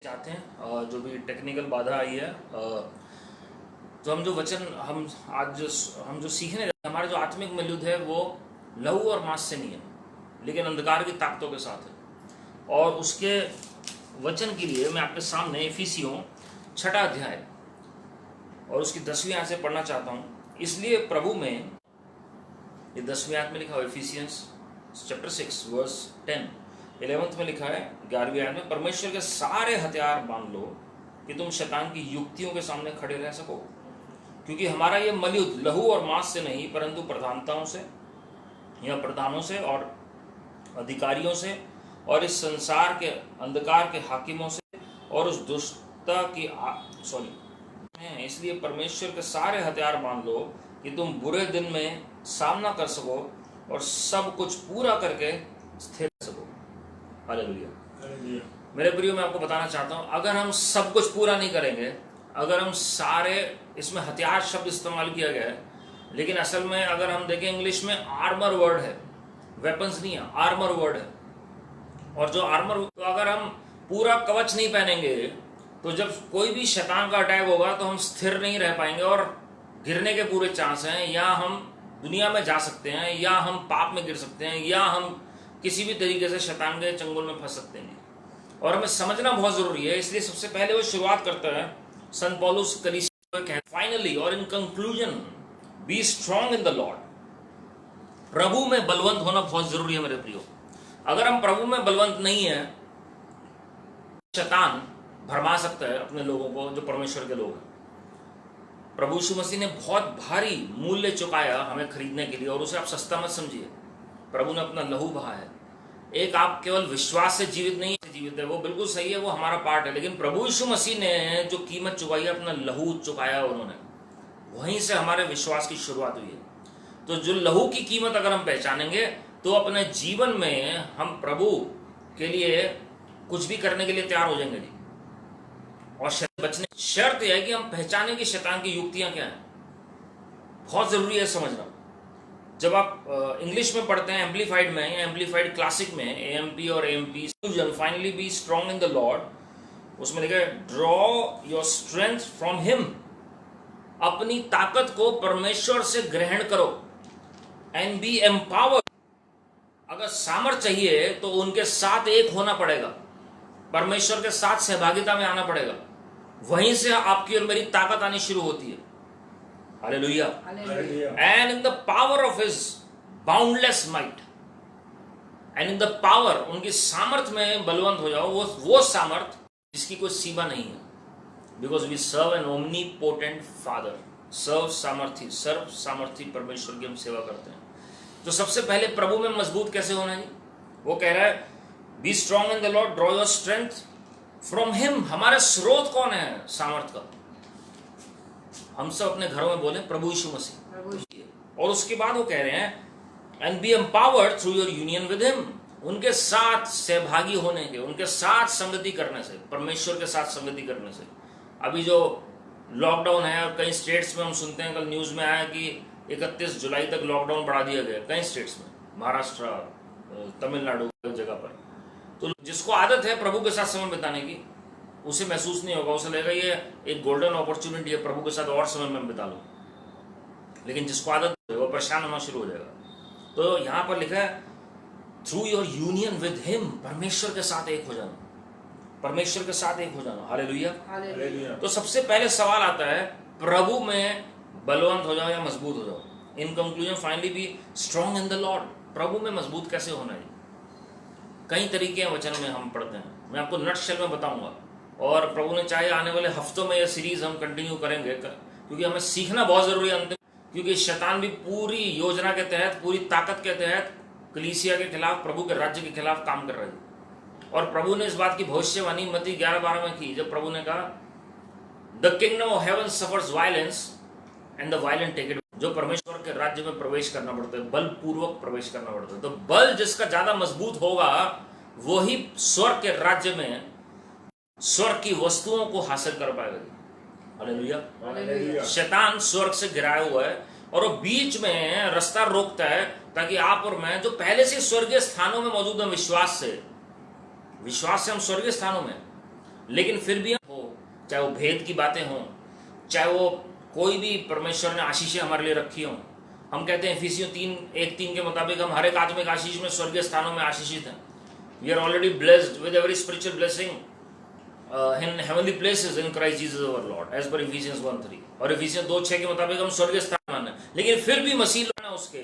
चाहते हैं जो भी टेक्निकल बाधा आई है तो हम जो वचन हम जो सीखने जा रहे हैं, हमारा जो आत्मिक मौलूद है वो लहू और मांस से नहीं है लेकिन अंधकार की ताकतों के साथ है। और उसके वचन के लिए मैं आपके सामने इफिसियों 6 अध्याय और उसकी 10वीं आयत से पढ़ना चाहता हूँ। इसलिए प्रभु में, ये 10वीं आयत में लिखा हुआ इफिसियंस चैप्टर 6 वर्स 10, 11th में लिखा है 11वीं आयत में, परमेश्वर के सारे हथियार बांध लो कि तुम शैतान की युक्तियों के सामने खड़े रह सको, क्योंकि हमारा ये मलयुद्ध लहू और मांस से नहीं परंतु प्रधानताओं से या प्रधानों से और अधिकारियों से और इस संसार के अंधकार के हाकिमों से और उस दुष्टता की इसलिए परमेश्वर के सारे हथियार बांध लो कि तुम बुरे दिन में सामना कर सको और सब कुछ पूरा करके स्थिर रह सको। हालेलुया। मेरे प्रियो, मैं आपको बताना चाहता हूं, अगर हम सब कुछ पूरा नहीं करेंगे, अगर हम सारे, इसमें हथियार शब्द इस्तेमाल किया गया है लेकिन असल में अगर हम देखें इंग्लिश में आर्मर वर्ड है, वेपन्स नहीं है, आर्मर वर्ड है। और जो आर्मर, तो अगर हम पूरा कवच नहीं पहनेंगे तो जब कोई भी शैतान का अटैक होगा तो हम स्थिर नहीं रह पाएंगे और गिरने के पूरे चांस हैं। या हम दुनिया में जा सकते हैं, या हम पाप में गिर सकते हैं, या हम किसी भी तरीके से शैतान के चंगुल में फंस सकते हैं। और हमें समझना बहुत जरूरी है। इसलिए सबसे पहले वो शुरुआत करता है, संत पौलुस कलीसिया को कहता है, फाइनली और in conclusion be strong in the Lord. प्रभु में बलवंत होना बहुत जरूरी है मेरे प्रियो। अगर हम प्रभु में बलवंत नहीं है, शैतान भरमा सकता है अपने लोगों को जो परमेश्वर के लोग हैं। प्रभु यीशु मसीह ने बहुत भारी मूल्य चुकाया हमें खरीदने के लिए, और उसे आप सस्ता मत समझिए। प्रभु ने अपना लहू बहाया है। एक आप केवल विश्वास से जीवित नहीं जीवित है, वो बिल्कुल सही है, वो हमारा पार्ट है, लेकिन प्रभु यीशु मसीह ने जो कीमत चुकाई है, अपना लहू चुकाया उन्होंने, वहीं से हमारे विश्वास की शुरुआत हुई है। तो जो लहू की कीमत अगर हम पहचानेंगे तो अपने जीवन में हम प्रभु के लिए कुछ भी करने के लिए तैयार हो जाएंगे जी। और बचने शर्त यह है कि हम पहचानें कि शैतान की युक्तियां क्या हैं। बहुत जरूरी है समझना। जब आप इंग्लिश में पढ़ते हैं एम्पलीफाइड में या एम्पलीफाइड क्लासिक में, एएमपी और AMP, finally be strong in the Lord, उसमें लिखा है draw your strength from him. अपनी ताकत को परमेश्वर से ग्रहण करो। And B empowered. अगर सामर्थ चाहिए तो उनके साथ एक होना पड़ेगा, परमेश्वर के साथ सहभागिता में आना पड़ेगा। वहीं से आपकी और मेरी ताकत आनी शुरू होती है। Hallelujah. And in the power of his boundless might, and in the power, उनकी सामर्थ में बलवंत हो जाओ। वो सामर्थ जिसकी कोई सीमा नहीं है, because we serve an omnipotent Father. सर्व सामर्थी परमेश्वर की हम सेवा करते हैं। तो सबसे पहले प्रभु में मजबूत कैसे होना है? वो कह रहा है B strong in the Lord, draw your strength from him. हमारा स्रोत कौन है सामर्थ का? हम सब अपने घरों में बोले प्रभु यीशु मसीह। और उसके बाद वो कह रहे हैं and B empowered through your union with him. उनके साथ सहभागी होने के, उनके साथ संगति करने से, परमेश्वर के साथ संगति करने से। अभी जो लॉकडाउन है, और कई स्टेट्स में हम सुनते हैं, कल न्यूज में आया कि 31 जुलाई तक लॉकडाउन बढ़ा दिया गया कई स्टेट्स में, महाराष्ट्र, तमिलनाडु जगह पर। तो जिसको आदत है प्रभु के साथ समय बिताने की, उसे महसूस नहीं होगा, उसे लगेगा ये एक गोल्डन अपॉर्चुनिटी है, प्रभु के साथ और समय में बिता लो। लेकिन जिसको आदत है वो परेशान होना शुरू हो जाएगा। तो यहां पर लिखा है through your union with him, परमेश्वर के साथ एक हो जाना, परमेश्वर के साथ एक हो जाना। हालेलुया। तो सबसे पहले सवाल आता है, प्रभु में बलवंत हो जाओ या मजबूत हो जाओ। In conclusion finally be strong in the Lord. प्रभु में मजबूत कैसे होना है? कई तरीके हैं वचन में हम पढ़ते हैं, मैं आपको नटशेल में बताऊंगा। और प्रभु ने चाहे आने वाले हफ्तों में यह सीरीज हम कंटिन्यू करेंगे, क्योंकि हमें सीखना बहुत जरूरी है अंतिम। क्योंकि शैतान भी पूरी योजना के तहत, पूरी ताकत के तहत कलीसिया के खिलाफ, प्रभु के राज्य के खिलाफ काम कर रहे हैं। और प्रभु ने इस बात की भविष्यवाणी मत्ती 11:12 में की, जब प्रभु ने कहा the kingdom of heaven suffers violence and the violent take it. जो परमेश्वर के राज्य में प्रवेश करना पड़ता है, बलपूर्वक प्रवेश करना पड़ता है। तो बल जिसका ज्यादा मजबूत होगा वही स्वर्ग के राज्य में स्वर्ग की वस्तुओं को हासिल कर पाएगा। हालेलुया। शैतान स्वर्ग से गिराया हुआ है और वो बीच में रास्ता रोकता है ताकि आप और मैं, जो पहले से स्वर्गीय स्थानों में मौजूद है, विश्वास से हम स्वर्गीय स्थानों में, लेकिन फिर भी हो, चाहे वो भेद की बातें हों, चाहे वो कोई भी परमेश्वर ने आशीषें हमारे लिए रखी हों, हम कहते हैं इफिसियों 3:1-3 के मुताबिक हम हर एक आत्मिक आशीष में स्वर्गीय स्थानों में आशीषित हैं। We are already blessed with every spiritual blessing in heavenly places in Christ Jesus our Lord, as per Ephesians 1:3 और Ephesians 2:6 के मुताबिक हम स्वर्गीय स्थान है। लेकिन फिर भी मसीह लोग उसके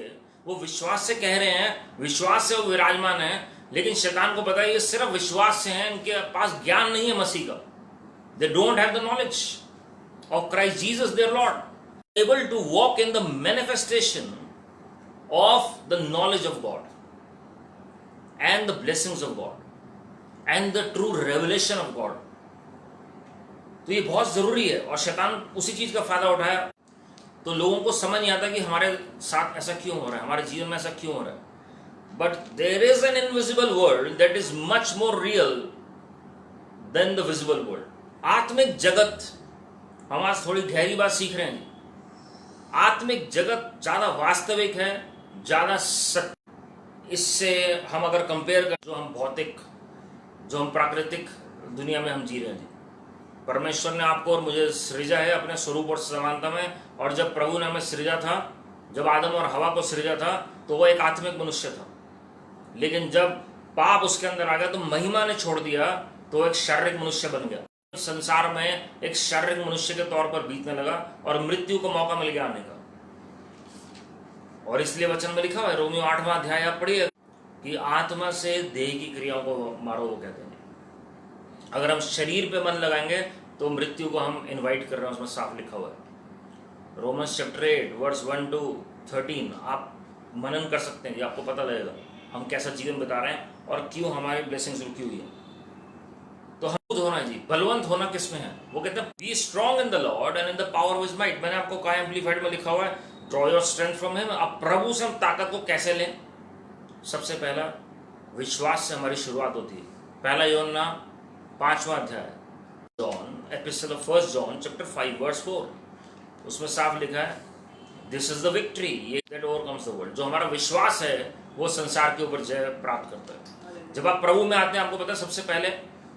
वो विश्वास से कह रहे हैं, विश्वास से वो विराजमान है, लेकिन शैतान को पता है ये सिर्फ विश्वास से है, इनके पास ज्ञान नहीं है मसीह का। They don't have the knowledge of Christ Jesus their Lord, able to walk in the manifestation of the knowledge of God and the blessings of God and the true revelation of God। तो ये बहुत जरूरी है और शैतान उसी चीज का फायदा उठाया। तो लोगों को समझ नहीं आता कि हमारे साथ ऐसा क्यों हो रहा है, हमारे जीवन में ऐसा क्यों हो रहा है। But there is an invisible world that is much more real than the visible world. आत्मिक जगत, हम आज थोड़ी गहरी बात सीख रहे हैं। आत्मिक जगत ज्यादा वास्तविक है, ज्यादा सत्य। इससे हम अगर कंपेयर करें जो हम भौतिक, जो हम प्राकृतिक दुनिया में हम जी रहे हैं। परमेश्वर ने आपको और मुझे सृजा है अपने स्वरूप और समानता में, और जब प्रभु ने हमें सृजा था, जब आदम और हवा को सृजा था, तो वो एक आत्मिक मनुष्य था। लेकिन जब पाप उसके अंदर आ गया तो महिमा ने छोड़ दिया, तो वो एक शारीरिक मनुष्य बन गया। संसार में एक शारीरिक मनुष्य के तौर पर बीतने लगा और मृत्यु को मौका मिल गया आने का। और इसलिए वचन में लिखा हुआ है, रोमियो 8वां अध्याय आप पढ़िए कि आत्मा से देह की क्रियाओं को मारो, वो कहते हैं। अगर हम शरीर पे मन लगाएंगे तो मृत्यु को हम इनवाइट कर रहे हैं, उसमें साफ लिखा हुआ है। रोमन्स चैप्टर 8 वर्स 1-13 आप मनन कर सकते हैं, आपको पता लगेगा हम कैसा जीवन बिता रहे हैं और क्यों हमारी ब्लेसिंग्स रुकी हुई है। तो हम होना है जी, बलवंत होना किसमें है? वो कहते हैं be strong in the Lord and in the power of his might. मैंने आपको कहा एम्प्लीफाइड में लिखा हुआ है, draw your strength from him. अब प्रभु से हम ताकत को कैसे लें? सबसे पहला विश्वास से हमारी शुरुआत होती है। पहला यूहन्ना 5वां अध्याय, John epistle of 1 John chapter 5 verse 4, उसमें साफ लिखा है दिस इज द विक्ट्री ये दैट ओवरकम्स द वर्ल्ड। जो हमारा विश्वास है वो संसार के ऊपर जय प्राप्त करता है। जब आप प्रभु में आते हैं, आपको पता है सबसे पहले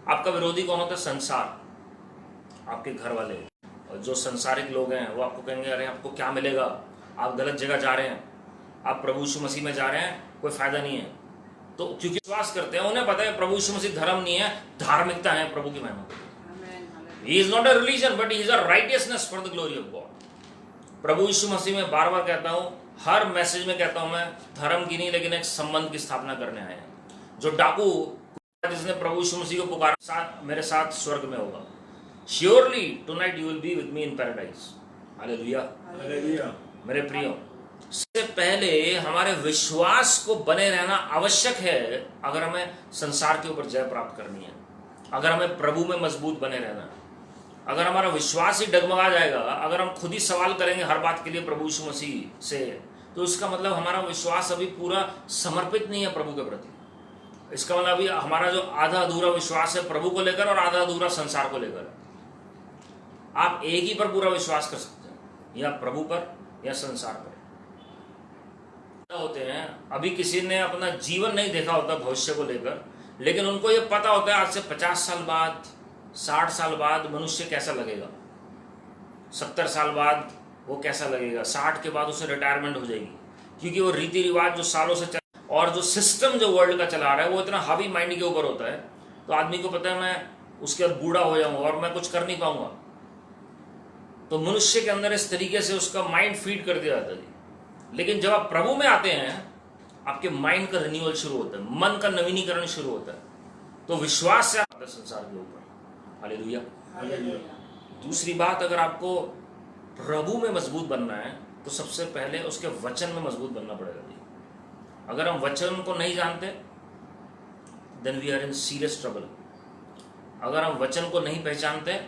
आपका विरोधी कौन होता है? संसार, आपके घर वाले। और जो संसारिक लोग हैं वो आपको कहेंगे अरे आपको क्या मिलेगा, आप गलत जगह जा रहे हैं, आप प्रभु यीशु मसीह में जा रहे हैं, कोई फायदा नहीं है। तो क्योंकि विश्वास करते हैं, उन्हें पता है प्रभु यीशु मसीह धर्म नहीं है, धार्मिकता है प्रभु की महिमा। He is not a religion but he is a righteousness for the glory of God। प्रभु यीशु मसीह में बार बार कहता हूं, हर मैसेज में कहता हूं, मैं धर्म की नहीं लेकिन एक संबंध की स्थापना करने आए हैं। जो डाकू जिसने प्रभु यीशु मसीह को पुकारा, मेरे साथ स्वर्ग में होगा। Surely tonight you will be with me in paradise. Hallelujah, hallelujah. मेरे प्रियो, सबसे पहले हमारे विश्वास को बने रहना आवश्यक है अगर हमें संसार के ऊपर जय प्राप्त करनी है, अगर हमें प्रभु में मजबूत बने रहना है। अगर हमारा विश्वास ही डगमगा जाएगा, अगर हम खुद ही सवाल करेंगे हर बात के लिए प्रभु यीशु मसीह से, तो इसका मतलब हमारा विश्वास अभी पूरा समर्पित नहीं है प्रभु के प्रति। इसका मतलब अभी हमारा जो आधा अधूरा विश्वास है प्रभु को लेकर और आधा अधूरा संसार को लेकर। आप एक ही पर पूरा विश्वास कर सकते हैं, या प्रभु पर या संसार पर। होते हैं अभी किसी ने अपना जीवन नहीं देखा होता भविष्य को लेकर, लेकिन उनको ये पता होता है आज से 50 साल बाद, 60 साल बाद मनुष्य कैसा लगेगा, 70 साल बाद वो कैसा लगेगा, 60 के बाद उसे रिटायरमेंट हो जाएगी। क्योंकि वो रीति रिवाज जो सालों से चल और जो सिस्टम जो वर्ल्ड का चला रहा है वो इतना हावी माइंड के ऊपर होता है, तो आदमी को पता है मैं उसके बाद बूढ़ा हो जाऊंगा और मैं कुछ कर नहीं पाऊंगा। तो मनुष्य के अंदर इस तरीके से उसका माइंड फीड कर दिया जाता है। लेकिन जब आप प्रभु में आते हैं, आपके माइंड का रिन्यूअल शुरू होता है, मन का नवीनीकरण शुरू होता है। तो विश्वास से आता है संसार के ऊपर। Hallelujah, hallelujah. दूसरी बात, अगर आपको प्रभु में मजबूत बनना है तो सबसे पहले उसके वचन में मजबूत बनना पड़ेगा। अगर हम वचन को नहीं जानते, then we are in serious trouble. अगर हम वचन को नहीं पहचानते,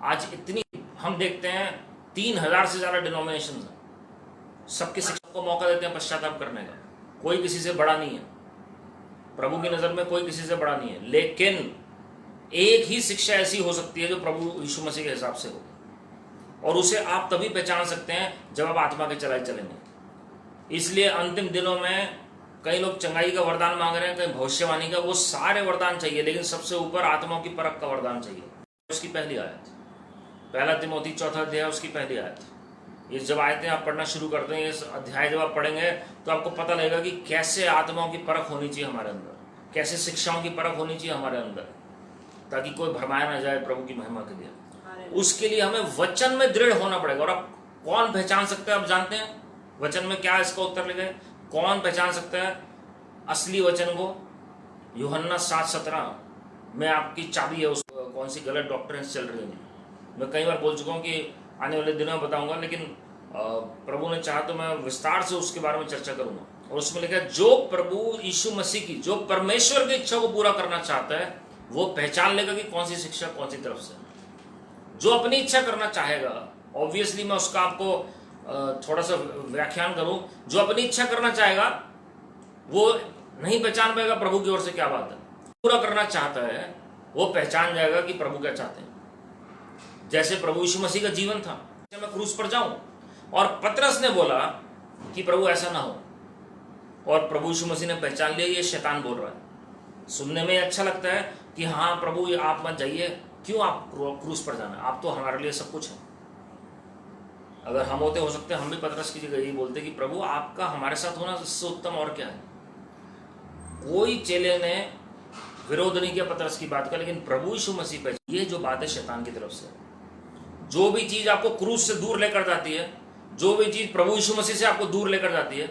आज इतनी हम देखते हैं 3000 से ज्यादा डिनोमिनेशन हैं, सबके शिक्षक को मौका देते हैं पश्चाताप करने का। कोई किसी से बड़ा नहीं है, प्रभु की नजर में कोई किसी से बड़ा नहीं है। लेकिन एक ही शिक्षा ऐसी हो सकती है जो प्रभु यीशु मसीह के हिसाब से हो, और उसे आप तभी पहचान सकते हैं जब आप आत्मा के चलाए चलेंगे। इसलिए अंतिम दिनों में कई लोग चंगाई का वरदान मांग रहे हैं, कहीं भविष्यवाणी का, वो सारे वरदान चाहिए, लेकिन सबसे ऊपर आत्माओं की परख का वरदान चाहिए। उसकी पहली आयत, पहला तिमोथी 4 अध्याय उसकी पहली आयत। ये जब आयतें आप पढ़ना शुरू करते हैं, इस अध्याय जब आप पढ़ेंगे तो आपको पता लगेगा कि कैसे आत्माओं की परख होनी चाहिए हमारे अंदर, कैसे शिक्षाओं की परख होनी चाहिए हमारे अंदर, ताकि कोई भरमाया ना जाए प्रभु की महिमा के लिए। उसके लिए हमें वचन में दृढ़ होना पड़ेगा। और आप कौन पहचान सकता है? आप जानते हैं वचन में क्या इसका उत्तर लिखा है? कौन पहचान सकता है असली वचन को? यूहन्ना 7:17 में आपकी चाबी है। उस कौन सी गलत डॉक्ट्रिन चल रही है, मैं कई बार बोल चुका हूँ कि आने वाले दिनों में बताऊंगा, लेकिन प्रभु ने चाहा तो मैं विस्तार से उसके बारे में चर्चा करूंगा। और उसमें लिखा है, जो प्रभु यीशु मसीह की, जो परमेश्वर की इच्छा को पूरा करना चाहता है, वो पहचान लेगा कि कौन सी शिक्षा कौन सी तरफ से। जो अपनी इच्छा करना चाहेगा, ऑब्वियसली मैं उसका आपको थोड़ा सा व्याख्यान करूं, जो अपनी इच्छा करना चाहेगा वो नहीं पहचान पाएगा प्रभु की ओर से क्या बात है। पूरा करना चाहता है वो पहचान जाएगा कि प्रभु क्या चाहते हैं। जैसे प्रभु यीशु मसीह का जीवन था, मैं क्रूस पर जाऊं, और पतरस ने बोला कि प्रभु ऐसा ना हो, और प्रभु यीशु मसीह ने पहचान लिया ये शैतान बोल रहा है। सुनने में अच्छा लगता है कि हाँ प्रभु ये आप मत जाइए, क्यों आप क्रूस पर जाना, आप तो हमारे लिए सब कुछ है। अगर हम होते, हो सकते हम भी पतरस की जगह यही बोलते कि प्रभु आपका हमारे साथ होना इससे उत्तम और क्या है। कोई चेले ने विरोध नहीं किया पतरस की बात का, लेकिन प्रभु यीशु मसीह पे ये जो बात है शैतान की तरफ से, जो भी चीज आपको क्रूस से दूर लेकर जाती है, जो भी चीज प्रभु यीशु मसीह से आपको दूर लेकर जाती है,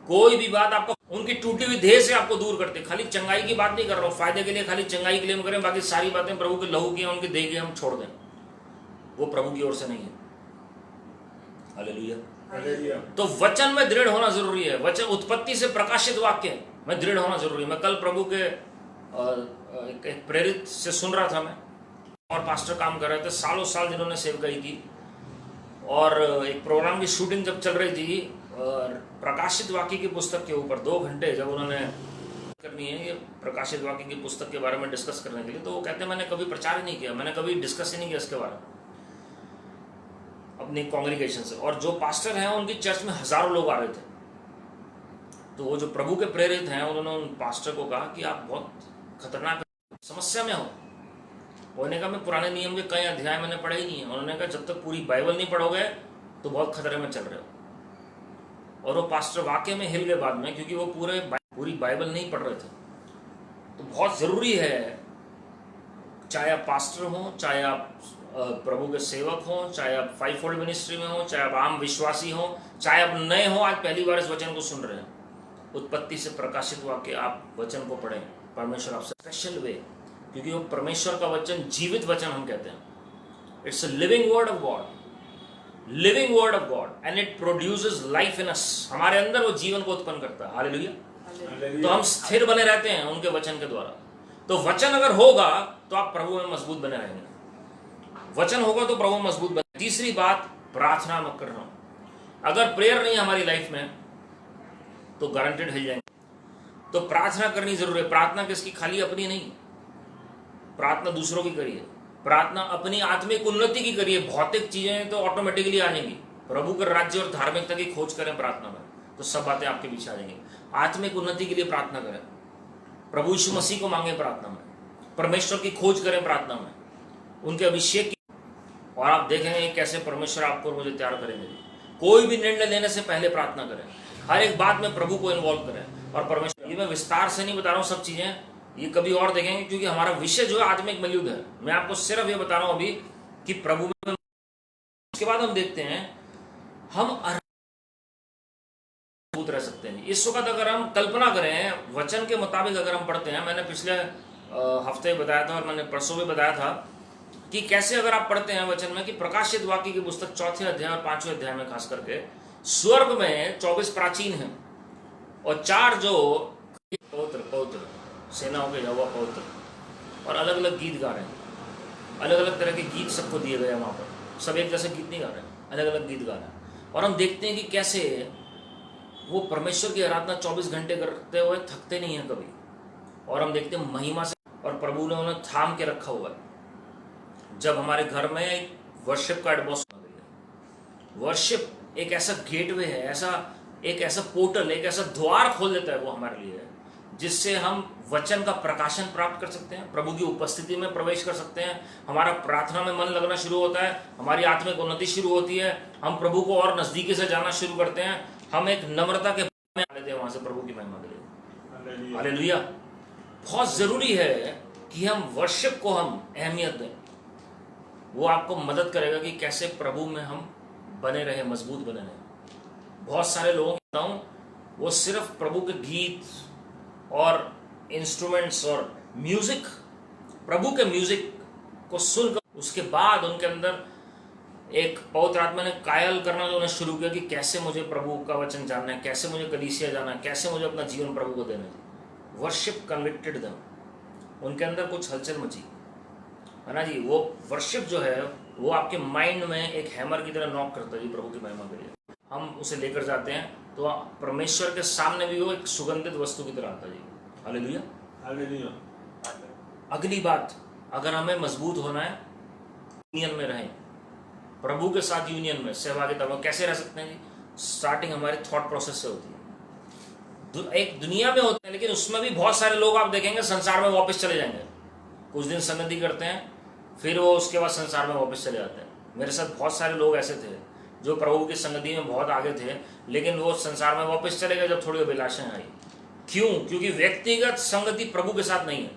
कोई भी बात आपको उनकी टूटी हुई देह से आपको दूर करती है। खाली चंगाई की बात नहीं कर रहा हूं, फायदे के लिए खाली चंगाई के लिए हम करें, बाकी सारी बातें प्रभु के लहू की हैं, उनकी देह की हम छोड़ दें, वो प्रभु की ओर से नहीं है। हालेलुया। तो वचन में दृढ़ होना जरूरी है। वचन उत्पत्ति से प्रकाशित वाक्य में दृढ़ होना जरूरी है। मैं कल प्रभु के एक प्रेरित से सुन रहा था, मैं और पास्टर काम कर रहे थे, सालों साल जिन्होंने सेवकाई की, और एक प्रोग्राम की शूटिंग जब चल रही थी प्रकाशित वाक्य की पुस्तक के ऊपर 2 घंटे जब उन्होंने करनी है ये प्रकाशित वाक्य की पुस्तक के बारे में डिस्कस करने के लिए, तो वो कहते हैं मैंने कभी प्रचार ही नहीं किया, मैंने कभी डिस्कस ही नहीं किया इसके बारे में अपनी कांग्रीगेशन से। और जो पास्टर हैं उनकी चर्च में हजारों लोग आ रहे थे, तो वो जो प्रभु के प्रेरित हैं उन्होंने उन पास्टर को कहा कि आप बहुत खतरनाक समस्या में हो। उन्होंने कहा मैं पुराने नियम के कई अध्याय मैंने पढ़े ही नहीं है। उन्होंने कहा जब तक पूरी बाइबल नहीं पढ़ोगे तो बहुत खतरे में चल रहे हो। और वो पास्टर वाकई में हिल गए बाद में, क्योंकि वो पूरी बाइबल नहीं पढ़ रहे थे। तो बहुत जरूरी है, चाहे आप पास्टर हो, चाहे आप प्रभु के सेवक हो, चाहे आप 5-fold मिनिस्ट्री में हो, चाहे आप आम विश्वासी हो, चाहे आप नए हो, आज पहली बार इस वचन को सुन रहे हैं, उत्पत्ति से प्रकाशित वाक्य आप वचन को पढ़ें। परमेश्वर आपसे स्पेशल वे, क्योंकि वो परमेश्वर का वचन जीवित वचन हम कहते हैं। It's a living word of God, living word of God, and it produces life in us. हमारे अंदर वो जीवन को उत्पन्न करता है। हालेलुया। तो हम स्थिर बने रहते हैं उनके वचन के द्वारा। तो वचन अगर होगा तो आप प्रभु में मजबूत बने रहेंगे। वचन होगा तो प्रभु मजबूत बने। तीसरी बात, प्रार्थना मत करना। अगर प्रेयर नहीं है हमारी लाइफ में तो गारंटेड हिल जाएंगे। तो प्रार्थना करनी जरूरी है। प्रार्थना किसकी? खाली अपनी नहीं, प्रार्थना दूसरों की करिए, प्रार्थना अपनी आत्मिक उन्नति की करिए। भौतिक चीजें तो ऑटोमेटिकली आ जाएंगी। प्रभु के राज्य और धार्मिकता की खोज करें प्रार्थना में, तो सब बातें आपके पीछे आ जाएंगी। आत्मिक उन्नति के लिए प्रार्थना करें, प्रभु यीशु मसीह को मांगे प्रार्थना में, परमेश्वर की खोज करें प्रार्थना में, उनके अभिषेक की, और आप देखेंगे कैसे परमेश्वर आपको मुझे तैयार करेंगे। कोई भी निर्णय लेने से पहले प्रार्थना करें, हर एक बात में प्रभु को इन्वॉल्व करें। और परमेश्वर, ये मैं विस्तार से नहीं बता रहा हूँ सब चीजें, ये कभी और देखेंगे, क्योंकि हमारा विषय जो है आत्मिक मौजूद है। मैं आपको सिर्फ ये बता रहा हूं अभी कि प्रभु में। उसके बाद हम देखते हैं हम मजबूत रह सकते हैं। इस वक्त अगर हम कल्पना करें वचन के मुताबिक अगर हम पढ़ते हैं, मैंने पिछले हफ्ते बताया था और मैंने परसों भी बताया था कि कैसे अगर आप पढ़ते हैं वचन में कि प्रकाशित वाक्य की पुस्तक 4 अध्याय और 5वें अध्याय में खास करके स्वर्ग में 24 प्राचीन हैं और 4 जो पवित्र सेनाओं के यहोवा पवित्र, और अलग अलग गीत गा रहे हैं। अलग अलग तरह के गीत सबको दिए गए हैं वहाँ पर। सब एक जैसे गीत नहीं गा रहे हैं, अलग अलग गीत गा रहे हैं। और हम देखते हैं कि कैसे वो परमेश्वर की आराधना 24 घंटे करते हुए थकते नहीं हैं कभी। और हम देखते हैं महिमा से, और प्रभु ने उन्हें थाम के रखा हुआ है। जब हमारे घर में एक वर्शिप का एटमॉस्फेयर, वर्शिप एक ऐसा गेटवे है, ऐसा एक ऐसा पोर्टल, एक ऐसा द्वार खोल देता है वो हमारे लिए, जिससे हम वचन का प्रकाशन प्राप्त कर सकते हैं, प्रभु की उपस्थिति में प्रवेश कर सकते हैं, हमारा प्रार्थना में मन लगना शुरू होता है, हमारी आत्मिक उन्नति शुरू होती है, हम प्रभु को और नजदीकी से जानना शुरू करते हैं, हम एक नम्रता के में आ लेते हैं वहां से प्रभु की महिमा के लिए। हालेलुया। बहुत जरूरी है कि हम वर्शिप को हम अहमियत दें। वो आपको मदद करेगा कि कैसे प्रभु में हम बने रहे, मजबूत बने रहे। बहुत सारे लोगों को बताऊं, वो सिर्फ प्रभु के गीत और इंस्ट्रूमेंट्स और म्यूजिक, प्रभु के म्यूजिक को सुनकर उसके बाद उनके अंदर एक पवित्र आत्मा ने कायल करना जो उन्हें शुरू किया कि कैसे मुझे प्रभु का वचन जानना है, कैसे मुझे कलीसिया जाना है, कैसे मुझे अपना जीवन प्रभु को देना है। वर्शिप कन्विक्टेड देम, उनके अंदर कुछ हलचल मची, है ना जी। वो वर्शिप जो है वो आपके माइंड में एक हैमर की तरह नॉक करता है जी प्रभु की महिमा के लिए। हम उसे लेकर जाते हैं तो परमेश्वर के सामने भी वो एक सुगंधित वस्तु की तरह आता है जी। Hallelujah, hallelujah. अगली बात, अगर हमें मजबूत होना है, यूनियन में रहें, प्रभु के साथ यूनियन में सहभागिता में कैसे रह सकते हैं जी? स्टार्टिंग हमारे थॉट प्रोसेस से होती है। एक दुनिया में होते हैं, लेकिन उसमें भी बहुत सारे लोग आप देखेंगे संसार में वापस चले जाएंगे। कुछ दिन संगति करते हैं, फिर वो उसके बाद संसार में वापस चले जाते हैं। मेरे साथ बहुत सारे लोग ऐसे थे जो प्रभु की संगति में बहुत आगे थे, लेकिन वो संसार में वापस चले गए जब थोड़ी अभिलाषाएं आई। क्यों? क्योंकि व्यक्तिगत संगति प्रभु के साथ नहीं है।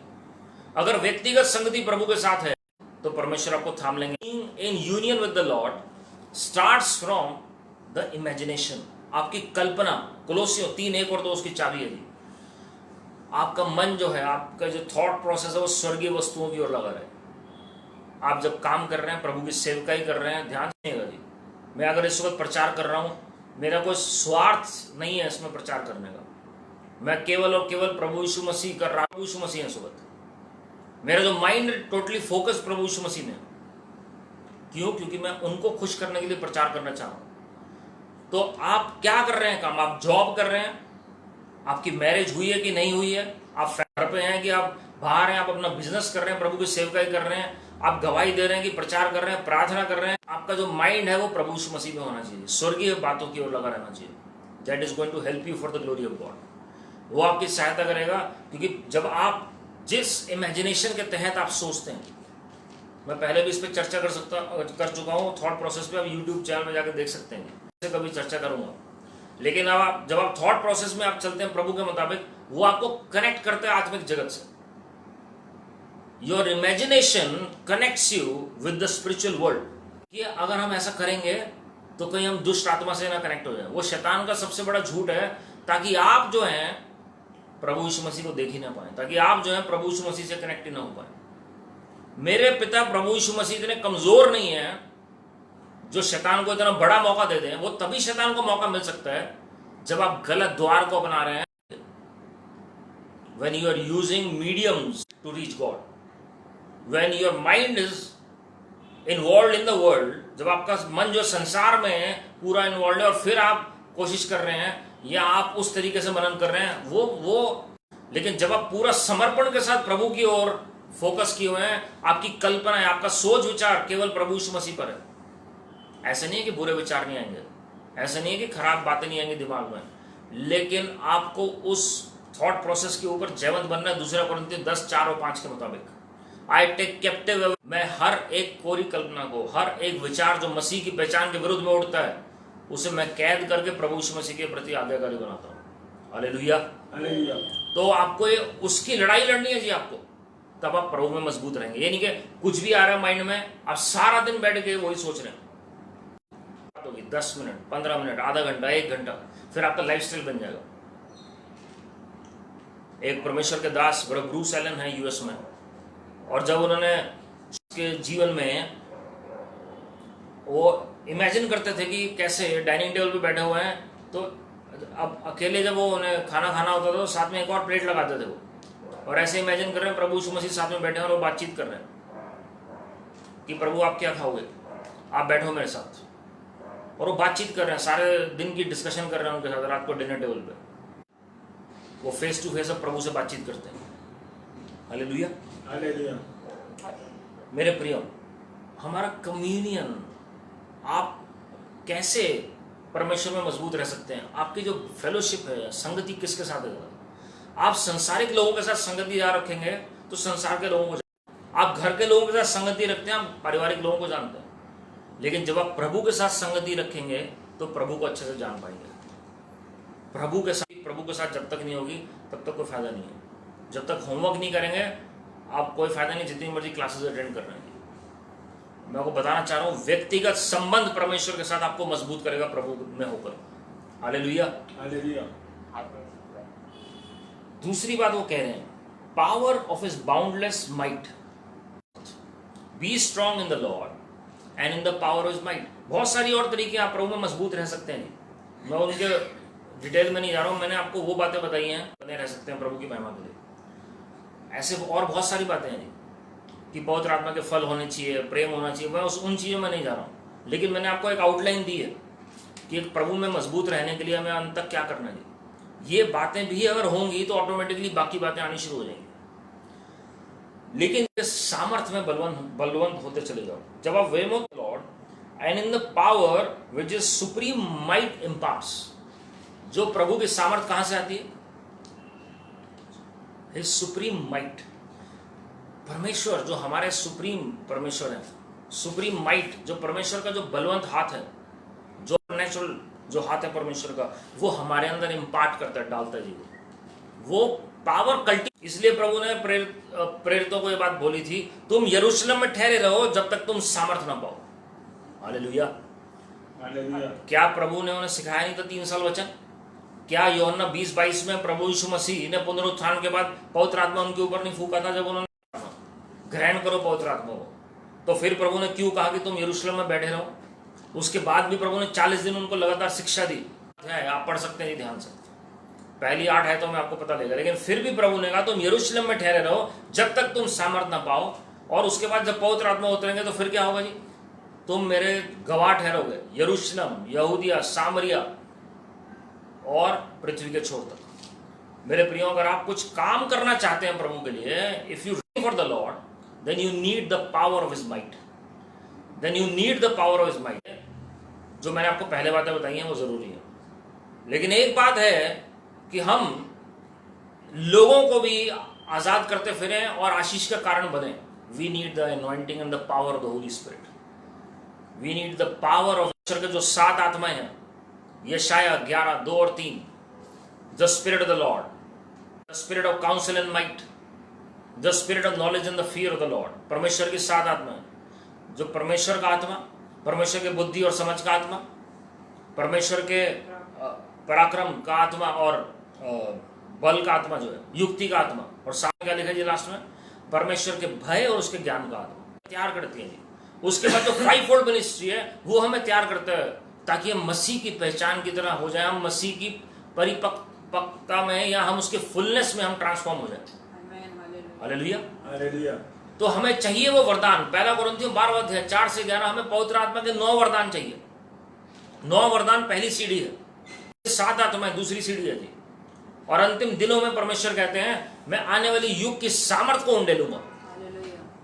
अगर व्यक्तिगत संगति प्रभु के साथ है तो परमेश्वर आपको थाम लेंगे। In union with the Lord starts from the imagination, आपकी कल्पना। कोलोसियों 3:1 और 2 उसकी चाबी है जी। आपका मन जो है, आपका जो थॉट प्रोसेस है, वो स्वर्गीय वस्तुओं की ओर लगा रहे। आप जब काम कर रहे हैं, प्रभु की सेवकाई कर रहे हैं, ध्यान देगा जी। मैं अगर इस वक्त प्रचार कर रहा हूं, मेरा कोई स्वार्थ नहीं है इसमें प्रचार करने का। मैं केवल और केवल प्रभु यीशु मसीह कर रहा, प्रभु यीशु मसीह है इस वक्त। मेरा जो माइंड टोटली फोकस प्रभु यीशु मसीह में। क्यों? क्योंकि मैं उनको खुश करने के लिए प्रचार करना चाह रहा हूं। तो आप क्या कर रहे हैं काम? आप जॉब कर रहे हैं, आपकी मैरिज हुई है कि नहीं हुई है, आप घर पे हैं कि आप बाहर हैं, आप अपना बिजनेस कर रहे हैं, प्रभु की सेवकाई कर रहे हैं, आप गवाही दे रहे हैं कि प्रचार कर रहे हैं, प्रार्थना कर रहे हैं, आपका जो माइंड है वो प्रभु यीशु मसीह में होना चाहिए, स्वर्गीय बातों की ओर लगा रहना चाहिए। That is going to help you for the glory of God. वो आपकी सहायता करेगा, क्योंकि जब आप जिस इमेजिनेशन के तहत आप सोचते हैं, मैं पहले भी इस पर चर्चा कर चुका हूँ थॉट प्रोसेस पे, आप यूट्यूब चैनल में जाकर देख सकते हैं, इससे कभी चर्चा करूंगा। लेकिन अब आप जब आप थॉट प्रोसेस में आप चलते हैं प्रभु के मुताबिक, वो आपको कनेक्ट करता है आत्मिक जगत से। Your imagination connects you with the spiritual world. कि अगर हम ऐसा करेंगे तो कहीं हम दुष्ट आत्मा से ना कनेक्ट हो जाए। वो शैतान का सबसे बड़ा झूठ है, ताकि आप जो हैं प्रभु यीशु मसीह को देख ही ना पाए, ताकि आप जो है प्रभु यीशु मसीह से कनेक्ट ही ना हो पाए। मेरे पिता प्रभु यीशु मसीह इतने कमजोर नहीं है जो शैतान को इतना बड़ा मौका दे दें। वो तभी शैतान को मौका मिल सकता है जब आप गलत द्वार को अपना रहे हैं, when you are using mediums to reach God, when your mind is involved in the world, जब आपका मन जो संसार में पूरा इन्वॉल्व है और फिर आप कोशिश कर रहे हैं या आप उस तरीके से मनन कर रहे हैं, वो लेकिन जब आप पूरा समर्पण के साथ प्रभु की ओर फोकस किए हुए हैं, आपकी कल्पना है, आपका सोच विचार केवल प्रभु यीशु मसीह पर है। ऐसे नहीं है कि बुरे विचार नहीं आएंगे, ऐसा नहीं है कि खराब बातें नहीं आएंगी दिमाग में, लेकिन आपको उस थॉट प्रोसेस के ऊपर जयवंत बनना है। 2 कोरिन्थियों 10:4 और 5 के मुताबिक, आई टेक कैप्टिव, मैं हर एक कोरी कल्पना को, हर एक विचार जो मसीह की पहचान के विरुद्ध में उठता है, उसे मैं कैद करके प्रभु यीशु मसीह के प्रति आज्ञाकारी बनाता हूँ। Hallelujah, hallelujah. तो आपको ये उसकी लड़ाई लड़नी है जी आपको, तब आप प्रभु में मजबूत रहेंगे। ये नहीं कि कुछ भी आ रहा है माइंड में, आप सारा दिन बैठ के वही सोच रहे हैं। 10 मिनट, 15 मिनट, आधा घंटा, 1 घंटा, फिर आपका लाइफस्टाइल बन जाएगा। एक परमेश्वर के दास बड़ा ब्रूस एलन है यूएस में, और जब उन्होंने उसके जीवन में वो इमेजिन करते थे कि कैसे डाइनिंग टेबल पे बैठे हुए हैं, तो अब अकेले जब वो उन्हें खाना खाना होता था तो साथ में एक और प्लेट लगाते थे वो, और ऐसे इमेजिन कर रहे हैं प्रभु यीशु मसीह साथ में बैठे हैं और वो बातचीत कर रहे हैं कि प्रभु आप क्या खाओगे, आप बैठो मेरे साथ, और वो बातचीत कर रहे हैं, सारे दिन की डिस्कशन कर रहे हैं उनके साथ रात को डिनर टेबल पे। वो फेस टू फेस अब प्रभु से बातचीत करते हैं। Hallelujah, hallelujah. मेरे प्रियो, हमारा कम्युनियन आप कैसे परमेश्वर में मजबूत रह सकते हैं। आपकी जो फेलोशिप है, संगति किसके साथ है? आप संसारिक लोगों के साथ संगति याद रखेंगे तो संसार के लोगों को, आप घर के लोगों के साथ संगति रखते हैं, आप पारिवारिक लोगों को जानते हैं, लेकिन जब आप प्रभु के साथ संगति रखेंगे तो प्रभु को अच्छे से जान पाएंगे। प्रभु के साथ जब तक नहीं होगी तब तक कोई फायदा नहीं है। जब तक होमवर्क नहीं करेंगे आप कोई फायदा नहीं, जितनी मर्जी क्लासेस अटेंड कर रहे हैं। मैं आपको बताना चाह रहा हूं, व्यक्तिगत संबंध परमेश्वर के साथ आपको मजबूत करेगा प्रभु में होकर। Hallelujah, hallelujah. दूसरी बात वो कह रहे हैं, power of his boundless might, be strong in the Lord and in the power of his might. बहुत सारी और तरीके आप प्रभु में मजबूत रह सकते हैं, मैं उनके डिटेल में नहीं जा रहा हूं। मैंने आपको वो बातें बताई हैं, बने रह सकते हैं प्रभु की महिमा के लिए। ऐसे और बहुत सारी बातें हैं कि पवित्र आत्मा के फल होने चाहिए, प्रेम होना चाहिए, मैं उन चीज़ों में नहीं जा रहा हूँ, लेकिन मैंने आपको एक आउटलाइन दी है कि एक प्रभु में मजबूत रहने के लिए हमें अंत तक क्या करना है। ये बातें भी अगर होंगी तो ऑटोमेटिकली बाकी बातें आनी शुरू हो जाएंगी, लेकिन इस सामर्थ्य में बलवंत होते चले जाओ। जब आप वे में Lord and in the power which is supreme might imparts, जो प्रभु की सामर्थ कहां से आती है? His supreme might. परमेश्वर जो हमारे सुप्रीम परमेश्वर है, सुप्रीम माइट, जो परमेश्वर का जो बलवंत हाथ है, जो नेचुरल जो हाथ है परमेश्वर का, वो हमारे अंदर इम्पार्ट करता है, डालता है जी। वो पावर कल्टी, इसलिए प्रभु ने प्रेरितों को ये बात बोली थी, तुम यरूशलेम में ठहरे रहो जब तक तुम सामर्थ ना पाओ। Hallelujah, hallelujah. क्या प्रभु ने उन्हें सिखाया नहीं था 3 साल वचन? क्या यूहन्ना 20-22 में प्रभु यीशु मसीह ने पुनरुत्थान के बाद पवित्र आत्मा उनके ऊपर नहीं फूका था? जब उन्होंने ग्रहण करो पवित्र आत्मा को, तो फिर प्रभु ने क्यों कहा कि तुम यरूशलेम में बैठे रहो? उसके बाद भी प्रभु ने 40 दिन उनको लगातार शिक्षा दी है, आप पढ़ सकते हैं ध्यान से, पहली 8 है तो मैं आपको पता लगेगा। लेकिन फिर भी प्रभु ने कहा तुम यरूशलेम में ठहरे रहो जब तक तुम सामर्थ ना पाओ, और उसके बाद जब पवित्र आत्मा उतरेंगे तो फिर क्या होगा जी? तुम मेरे गवाह ठहरोगे, यरूशलेम, यहूदिया, सामरिया और पृथ्वी के छोर तक। मेरे प्रियो, अगर आप कुछ काम करना चाहते हैं प्रभु के लिए, if you for the Lord, then you need the power of his might, then you need the power of his might. जो मैंने आपको पहले बातें बताई हैं वो जरूरी है, लेकिन एक बात है कि हम लोगों को भी आजाद करते फिरें और आशीष का कारण बने। We need the anointing and the power of the Holy Spirit. We need the power of ईश्वर के जो 7 आत्माएं हैं, यशाया 11:2 और 3, the Spirit of the Lord, the Spirit of counsel and might, the Spirit of knowledge and the fear of the Lord. परमेश्वर की 7 आत्माएं, जो परमेश्वर का आत्मा, परमेश्वर के बुद्धि और समझ का आत्मा, परमेश्वर के पराक्रम का आत्मा और बल का आत्मा, जो है युक्ति का आत्मा, और साथ क्या लिखा जी लास्ट में? परमेश्वर के भय और उसके ज्ञान का आत्मा तैयार करती है जी। उसके बाद जो 5-fold मिनिस्ट्री है वो हमें तैयार करता है ताकि हम मसीह की पहचान की तरह हो जाए, हम मसीह की परिपक्वता में या हम उसके फुलनेस में हम ट्रांसफॉर्म हो जाए। Hallelujah, hallelujah. तो हमें चाहिए वो वरदान। पहला कोरिन्थियों 12:4-11 हमें पवित्र आत्मा के 9 वरदान चाहिए। 9 वरदान पहली सीढ़ी है, 7 आत्माएं दूसरी सीढ़ी है जी। और अंतिम दिनों में परमेश्वर कहते हैं मैं आने वाली युग की सामर्थ को उंडे लूंगा।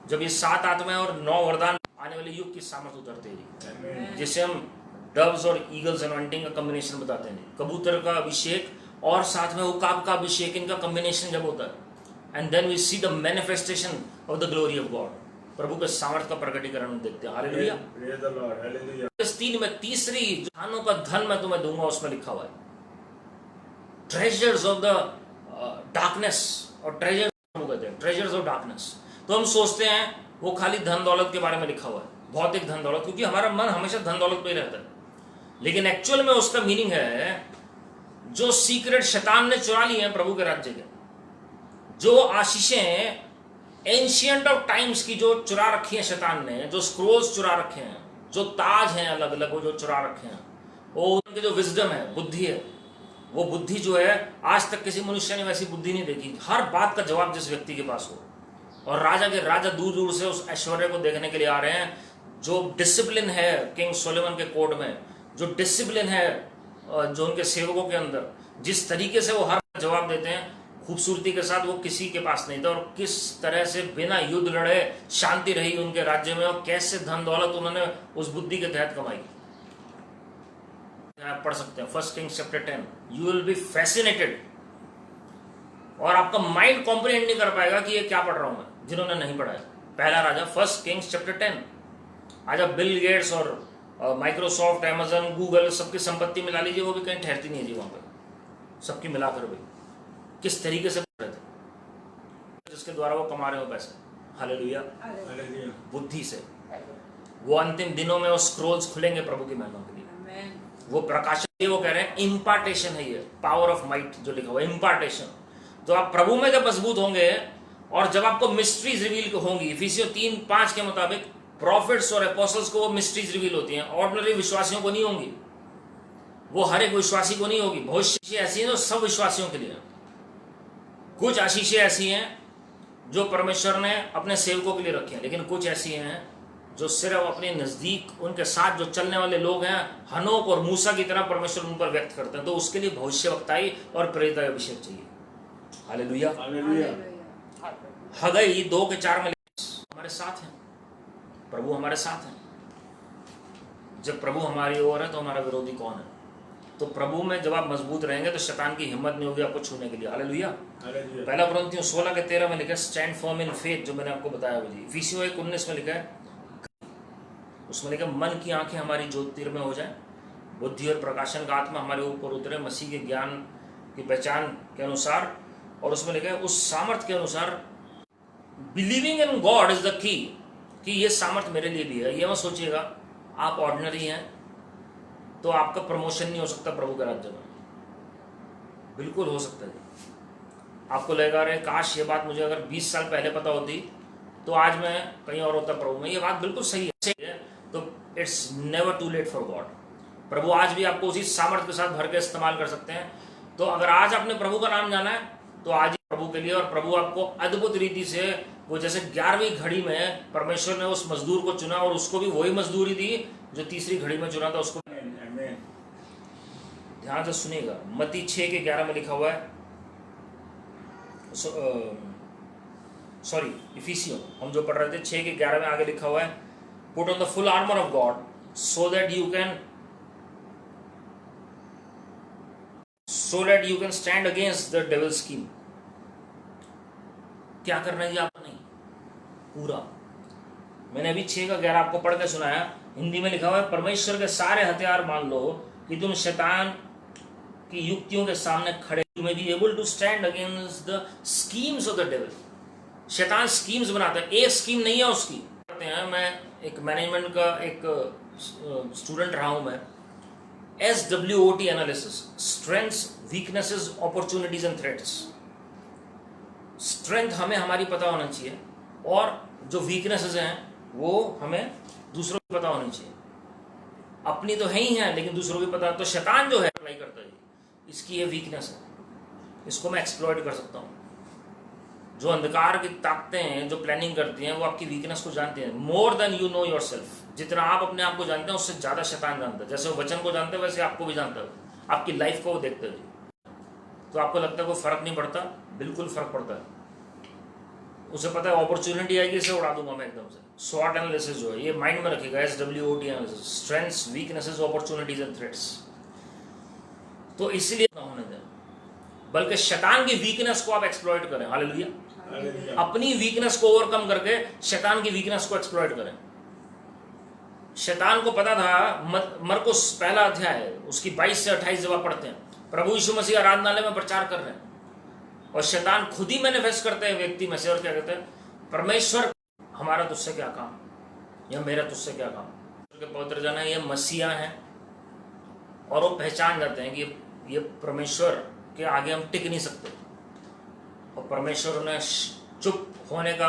जब ये 7 आत्माएं और 9 वरदान आने वाले युग की सामर्थ उतरते हैं, जिसे हम डव्स और ईगल्स अनॉइंटिंग का कॉम्बिनेशन बताते हैं। कबूतर का अभिषेक और साथ में उकाब का अभिषेक, इनका कॉम्बिनेशन जब होता है, and then we see the manifestation of the glory of God. प्रभु के सामर्थ का प्रकटीकरण हम देखते हैं। Hallelujah, praise the Lord, hallelujah. इस 3 में तीसरी स्थानों का धन मैं तुम्हें दूंगा, उसमें लिखा हुआ है ट्रेजर्स ऑफ द डार्कनेस, और ट्रेजर्स कहते हैं ट्रेजर्स ऑफ डार्कनेस। तो हम सोचते हैं वो खाली धन दौलत के बारे में लिखा हुआ है, भौतिक धन दौलत, क्योंकि हमारा मन हमेशा धन दौलत पे ही रहता है। लेकिन एक्चुअल में उसका मीनिंग है जो सीक्रेट शैतान ने चुरा ली है प्रभु के राज्य के, जो आशीषें एंशिएंट ऑफ टाइम्स की जो चुरा रखी है शैतान ने, जो स्क्रोल्स चुरा रखे हैं, जो ताज हैं अलग अलग वो जो चुरा रखे हैं, वो उनके जो विजडम है, बुद्धि है, वो बुद्धि जो है आज तक किसी मनुष्य ने वैसी बुद्धि नहीं देखी। हर बात का जवाब जिस व्यक्ति के पास हो, और राजा के राजा दूर दूर से उस ऐश्वर्य को देखने के लिए आ रहे हैं। जो डिसिप्लिन है किंग सोलोमन के कोर्ट में, जो डिसिप्लिन है जो उनके सेवकों के अंदर, जिस तरीके से वो हर जवाब देते हैं खूबसूरती के साथ, वो किसी के पास नहीं था। और किस तरह से बिना युद्ध लड़े शांति रही उनके राज्य में, और कैसे धन दौलत उन्होंने उस बुद्धि के तहत कमाई। आप पढ़ सकते हैं 1 Kings chapter 10। You will be fascinated, और आपका माइंड कॉम्प्रिहेंड नहीं कर पाएगा कि ये क्या पढ़ रहा हूं मैं, जिन्होंने नहीं पढ़ा है। पहला राजा 1 Kings chapter 10। आज आप बिल गेट्स और माइक्रोसॉफ्ट, अमेजन, गूगल सबकी संपत्ति मिला लीजिए, वो भी कहीं ठहरती नहीं है जी वहां पर, सबकी मिलाकर भी किस तरीके से पढ़ रहे थे, जिसके द्वारा वो कमा रहे हो पैसे। हालेलुया, बुद्धि से। वो अंतिम दिनों में वो स्क्रोल्स खुलेंगे प्रभु की महिमा के लिए, वो प्रकाशन। वो कह रहे हैं इम्पार्टेशन है, ये पावर ऑफ माइट जो लिखा हुआ है, इम्पार्टेशन। तो आप प्रभु में जब मजबूत होंगे और जब आपको मिस्ट्रीज रिवील होंगी, इफिसियों 3:5 के मुताबिक प्रॉफिट्स और एपोस्टल्स को वो मिस्ट्रीज रिवील होती हैं, ऑर्डिनरी विश्वासियों को नहीं होंगी, वो हर एक विश्वासी को नहीं होगी। बहुत सी ऐसी हैं जो सब विश्वासियों के लिए, कुछ आशीषें ऐसी हैं जो परमेश्वर ने अपने सेवकों के लिए रखी हैं, लेकिन कुछ ऐसी हैं जो सिर्फ अपने नजदीक उनके साथ जो चलने वाले लोग हैं, हनोक और मूसा की तरह परमेश्वर उन पर व्यक्त करते हैं। तो उसके लिए भविष्यवक्ताई और प्रेरित अभिषेक चाहिए। Hallelujah, hallelujah. हगई 2:4 में हमारे साथ हैं, प्रभु हमारे साथ हैं। जब प्रभु हमारी ओर है तो हमारा विरोधी कौन है? तो प्रभु में जब आप मजबूत रहेंगे तो शैतान की हिम्मत नहीं होगी आपको छूने के लिए। हालेलुया। पहला कुरिन्थियों 16:13 में लिखा है स्टैंड फर्म इन फेथ, जो मैंने आपको बताया वो जी। इफिसियों 1:19 में लिखा है, उसमें लिखा मन की आंखें हमारी ज्योतिर्मय हो जाए, बुद्धि और प्रकाशन का आत्मा हमारे ऊपर उतरे मसीह के ज्ञान की पहचान के अनुसार। और उसमें लिखा है उस सामर्थ्य के अनुसार, believing in God is the key, कि ये सामर्थ्य मेरे लिए भी है। ये मत सोचिएगा आप ऑर्डिनरी हैं तो आपका प्रमोशन नहीं हो सकता प्रभु के राज्य में, बिल्कुल हो सकता है। आपको लगेगा अरे काश ये बात मुझे अगर 20 साल पहले पता होती तो आज मैं कहीं और होता प्रभु में। ये बात बिल्कुल सही है। तो it's never too late for God. प्रभु आज भी आपको उसी सामर्थ्य के साथ भर के इस्तेमाल कर सकते हैं। तो अगर आज आपने प्रभु का नाम जाना है तो आज ही प्रभु के लिए, और प्रभु आपको अद्भुत रीति से, वो जैसे 11वीं घड़ी में परमेश्वर ने उस मजदूर को चुना और उसको भी वही मजदूरी दी जो तीसरी घड़ी में चुना था उसको। ध्यान से सुनिएगा, मत्ती 6:11 में लिखा हुआ है, सॉरी इफिसियों हम जो पढ़ रहे थे 6:11 में आगे लिखा हुआ है, put on the full armour of God so that you can stand against the devil scheme. क्या करना है आपको? नहीं, पूरा। मैंने अभी 6:11 आपको पढ़ के सुनाया। हिंदी में लिखा हुआ है, परमेश्वर के सारे हथियार मान लो कि तुम शैतान की युक्तियों के सामने खड़े, you may be able to stand against the schemes of the devil. शैतान स्कीम्स बनाता है, एक स्कीम नहीं है उसकी। करते हैं, मैं एक मैनेजमेंट का एक स्टूडेंट रहा हूं मैं। SWOT analysis, strengths, weaknesses, opportunities and threats. Strength हमें हमारी पता होना चाहिए, और जो वीकनेसेस हैं वो हमें दूसरों को पता होनी चाहिए। अपनी तो है ही है लेकिन दूसरों की पता। तो शैतान जो है अप्लाई करता है, इसकी ये वीकनेस है, इसको मैं एक्सप्लॉइट कर सकता हूँ। जो अंधकार की ताकतें हैं जो प्लानिंग करती हैं वो आपकी वीकनेस को जानती हैं। More than you know your self. जितना आप अपने आप को जानते हैं उससे ज्यादा शैतान जानता है। जैसे वो वचन को जानते हैं वैसे आपको भी जानता है, आपकी लाइफ को वो देखते हैं। तो आपको लगता है कोई फर्क नहीं पड़ता, बिल्कुल फर्क पड़ता है। उसे पता है अपॉर्चुनिटी आएगी इसे उड़ा दूंगा मैं एकदम से। SWOT एनालिसिस जो है ये माइंड में रखिएगा, SWOT analysis, strengths, weaknesses, opportunities and threats. तो इसलिए ना होने दें, बल्कि शैतान की वीकनेस को आप एक्सप्लॉइट करें। हालेलुया। अपनी वीकनेस को ओवरकम करके शैतान की वीकनेस को एक्सप्लॉइट करें। शैतान को पता था, मरकुस 1 अध्याय उसकी 22 से 28 जब आप पढ़ते हैं, प्रभु यीशु मसीह आराधनालय में प्रचार कर रहे हैं और शैतान खुद ही मैनिफेस्ट करते हैं व्यक्ति में से, और क्या कहते हैं, परमेश्वर हमारा तुझसे क्या काम, या मेरा तुझसे क्या काम। के पवित्र जन है, ये मसीहा है, और वो पहचान जाते हैं कि ये परमेश्वर के आगे हम टिक नहीं सकते, और परमेश्वर उन्हें चुप होने का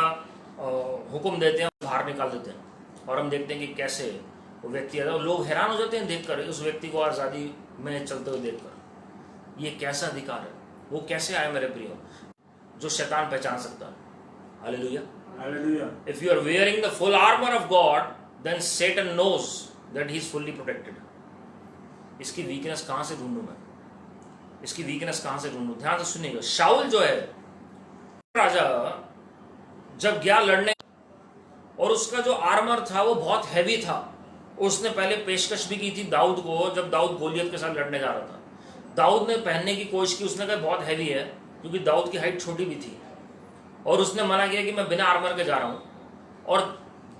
हुक्म देते हैं, बाहर निकाल देते हैं। और हम देखते हैं कि कैसे वो व्यक्ति आता है, लोग हैरान हो जाते हैं देखकर उस व्यक्ति को आज़ादी में चलते हुए देखकर। ये कैसा अधिकार है, वो कैसे आए मेरे प्रियो, जो शैतान पहचान सकता है। Hallelujah, hallelujah. If you are wearing the full armour of God then Satan knows that he is fully protected. इसकी वीकनेस कहां से ढूंढूं मैं, इसकी वीकनेस कहां से ढूंढूं? ध्यान से सुनिएगा। शाऊल जो है राजा, जब गया लड़ने, और उसका जो आर्मर था वो बहुत हैवी था, उसने पहले पेशकश भी की थी दाऊद को, जब दाऊद गोलियत के साथ लड़ने जा रहा था। दाऊद ने पहनने की कोशिश की, उसने कहा बहुत हैवी है, क्योंकि दाऊद की हाइट छोटी भी थी, और उसने मना किया कि मैं बिना आर्मर के जा रहा हूं। और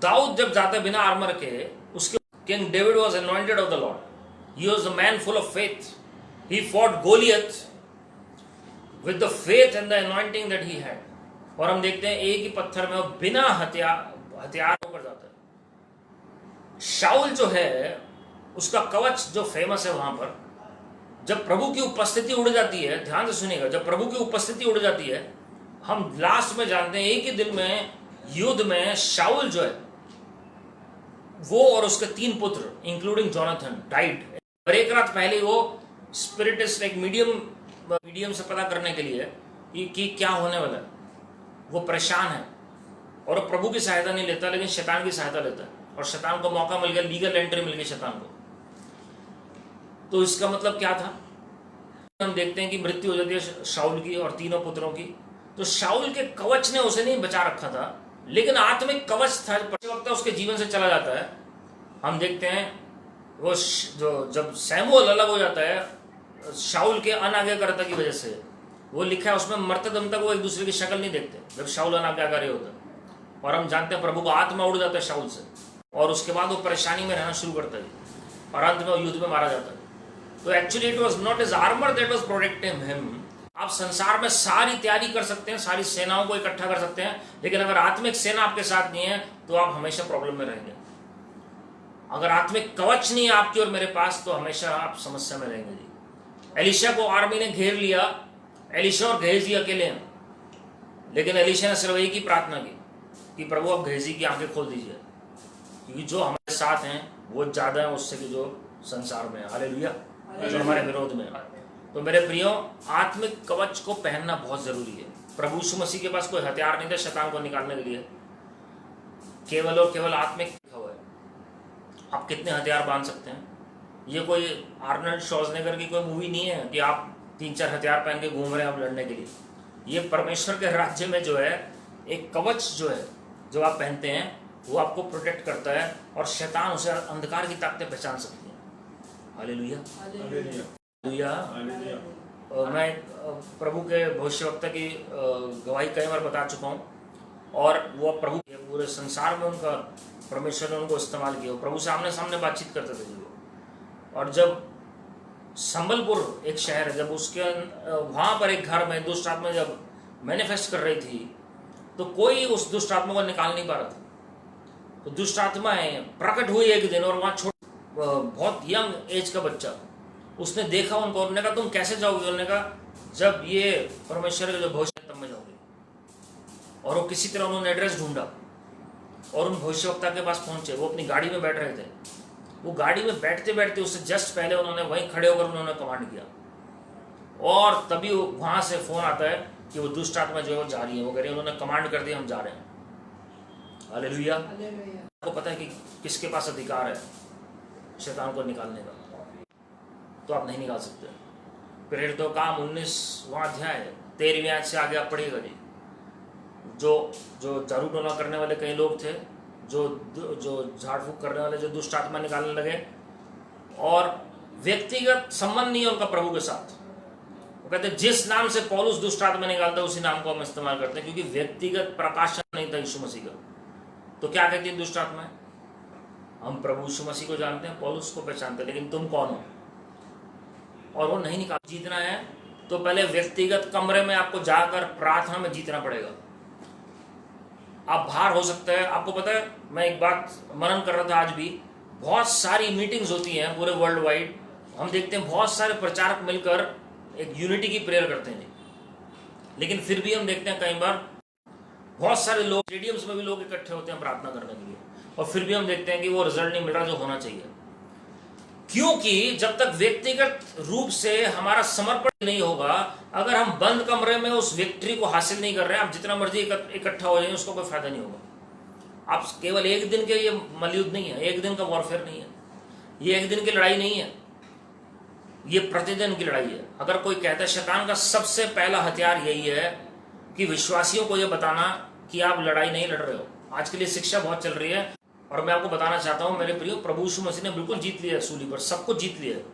दाऊद जब जाता है बिना आर्मर के, उसके king David was anointed of the Lord, he was a man full of faith, he fought Goliath with the faith and the anointing that he had. और हम देखते हैं एक ही पत्थर में वो बिना हथियार होकर जाता है। शाऊल जो है, उसका कवच जो फेमस है वहां पर, जब प्रभु की उपस्थिति उड़ जाती है, ध्यान से सुनिएगा, जब प्रभु की उपस्थिति उड़ जाती है, हम लास्ट में जानते हैं एक ही दिन में युद्ध में शाऊल जो है वो और उसके 3 पुत्र इंक्लूडिंग जोनाथन डाइड। और एक रात पहले वो स्पिरिटिस्ट एक मीडियम से पता करने के लिए कि क्या होने वाला है, वो परेशान है और प्रभु की सहायता नहीं लेता, लेकिन शैतान की सहायता लेता है, और शैतान को मौका मिल गया, लीगल एंट्री मिल गई शैतान को। तो इसका मतलब क्या था? हम देखते हैं कि मृत्यु हो जाती है शाऊल की और 3 पुत्रों की। तो शाऊल के कवच ने उसे नहीं बचा रखा था, लेकिन आत्मिक कवच था, वक्त उसके जीवन से चला जाता है। हम देखते हैं वो जो जब सैमुअल अलग हो जाता है शाऊल के अनाज्ञाकारिता की वजह से, वो लिखा है उसमें मरते दम तक वो एक दूसरे की शक्ल नहीं देखते जब शाऊल अनाज्ञाकारी होता है। और हम जानते हैं प्रभु का आत्मा उड़ जाता है शाऊल से, और उसके बाद वो परेशानी में रहना शुरू करता है, और अंत में वो युद्ध में मारा जाता है। तो actually it was not his armour that was protecting him. आप संसार में सारी तैयारी कर सकते हैं, सारी सेनाओं को इकट्ठा कर सकते हैं, लेकिन अगर आत्मिक सेना आपके साथ नहीं है तो आप हमेशा प्रॉब्लम में रहेंगे। अगर आत्मिक कवच नहीं है आपकी और मेरे पास, तो हमेशा आप समस्या में रहेंगे जी। एलीशा को आर्मी ने घेर लिया, एलीशा और गेहजी अकेले हैं, लेकिन एलीशा ने सिर्फ एक ही प्रार्थना की कि प्रभु आप गेहजी की आंखें खोल दीजिए, क्योंकि जो हमारे साथ हैं वो ज्यादा है उससे कि जो संसार में है, हालेलुया, जो हमारे विरोध में है। तो मेरे प्रियो, आत्मिक कवच को पहनना बहुत जरूरी है। प्रभु यीशु मसीह के पास कोई हथियार नहीं था शैतान को निकालने के लिए, केवल और केवल आत्मिक हुआ है। आप कितने हथियार बांध सकते हैं? ये कोई आर्नल्ड श्वार्ज़नेगर की कोई मूवी नहीं है कि आप 3-4 हथियार पहन के घूम रहे हैं आप लड़ने के लिए। ये परमेश्वर के राज्य में जो है एक कवच जो है जो आप पहनते हैं वो आपको प्रोटेक्ट करता है, और शैतान उसे अंधकार की ताकतें पहचान सकती है। Hallelujah, hallelujah. और मैं प्रभु के भविष्यवक्ता की गवाही कई बार बता चुका हूँ, और वो प्रभु के पूरे संसार में उनका परमेश्वर ने उनको इस्तेमाल किया। प्रभु से आमने सामने बातचीत करते थे वो। और जब संबलपुर एक शहर है, जब उसके वहाँ पर एक घर में दुष्ट आत्मा जब मैनिफेस्ट कर रही थी, तो कोई उस दुष्ट आत्मा को निकाल नहीं पा रहा था। तो दुष्ट आत्माएं प्रकट हुई एक दिन, और वहाँ बहुत यंग एज का बच्चा, उसने देखा उनको, उन्होंने कहा तुम कैसे जाओगे? उन्होंने कहा जब ये परमेश्वर का जो भविष्य तब मैं जाऊंगी। और वो किसी तरह उन्होंने एड्रेस ढूंढा और उन भविष्यवक्ता के पास पहुंचे। वो अपनी गाड़ी में बैठ रहे थे, वो गाड़ी में बैठते बैठते उससे जस्ट पहले उन्होंने वहीं खड़े होकर उन्होंने कमांड किया, और तभी वहां से फोन आता है कि वो दुष्ट आत्मा जो है वो जा रही है। वो कह रही है उन्होंने कमांड कर दिया, हम जा रहे हैं। हालेलुया। आपको पता है कि किसके पास अधिकार है शैतान को निकालने का? तो आप नहीं निकाल सकते। प्रेरितों काम 19वां अध्याय 13वीं आयत से आगे आप पढ़िएगा जी। जो झाड़ू टोना करने वाले कई लोग थे, जो झाड़ फूक करने वाले, जो दुष्ट आत्मा निकालने लगे, और व्यक्तिगत संबंध नहीं है उनका प्रभु के साथ। वो कहते जिस नाम से पौलुस दुष्ट आत्मा निकालता है उसी नाम को हम इस्तेमाल करते हैं, क्योंकि व्यक्तिगत प्रकाशन नहीं था यीशु मसीह का। तो क्या कहती है दुष्ट आत्माएं? हम प्रभु यीशु मसीह को जानते हैं, पौलुस को पहचानते हैं, लेकिन तुम कौन हो? और वो नहीं निकाल। जीतना है तो पहले व्यक्तिगत कमरे में आपको जाकर प्रार्थना में जीतना पड़ेगा। आप बाहर हो सकते हैं। आपको पता है, मैं एक बात मनन कर रहा था आज भी, बहुत सारी मीटिंग्स होती हैं पूरे वर्ल्ड वाइड। हम देखते हैं बहुत सारे प्रचारक मिलकर एक यूनिटी की प्रेयर करते हैं, लेकिन फिर भी हम देखते हैं कई बार बहुत सारे लोग, स्टेडियम्स में भी लोग इकट्ठे होते हैं प्रार्थना करने के लिए, और फिर भी हम देखते हैं कि वो रिजल्ट नहीं मिल रहा जो होना चाहिए। क्योंकि जब तक व्यक्तिगत रूप से हमारा समर्पण नहीं होगा, अगर हम बंद कमरे में उस विक्ट्री को हासिल नहीं कर रहे हैं, आप जितना मर्जी इकट्ठा हो जाए उसको कोई फायदा नहीं होगा। आप केवल एक दिन के, ये मलयुद्ध नहीं है, एक दिन का वॉरफेयर नहीं है, ये एक दिन की लड़ाई नहीं है, ये प्रतिदिन की लड़ाई है। अगर कोई कहता है, शैतान का सबसे पहला हथियार यही है कि विश्वासियों को यह बताना कि आप लड़ाई नहीं लड़ रहे हो। आज के लिए शिक्षा बहुत चल रही है और मैं आपको बताना चाहता हूं मेरे प्रियो, प्रभु यीशु मसीह ने बिल्कुल जीत लिया है सूली पर, सब कुछ जीत लिया है।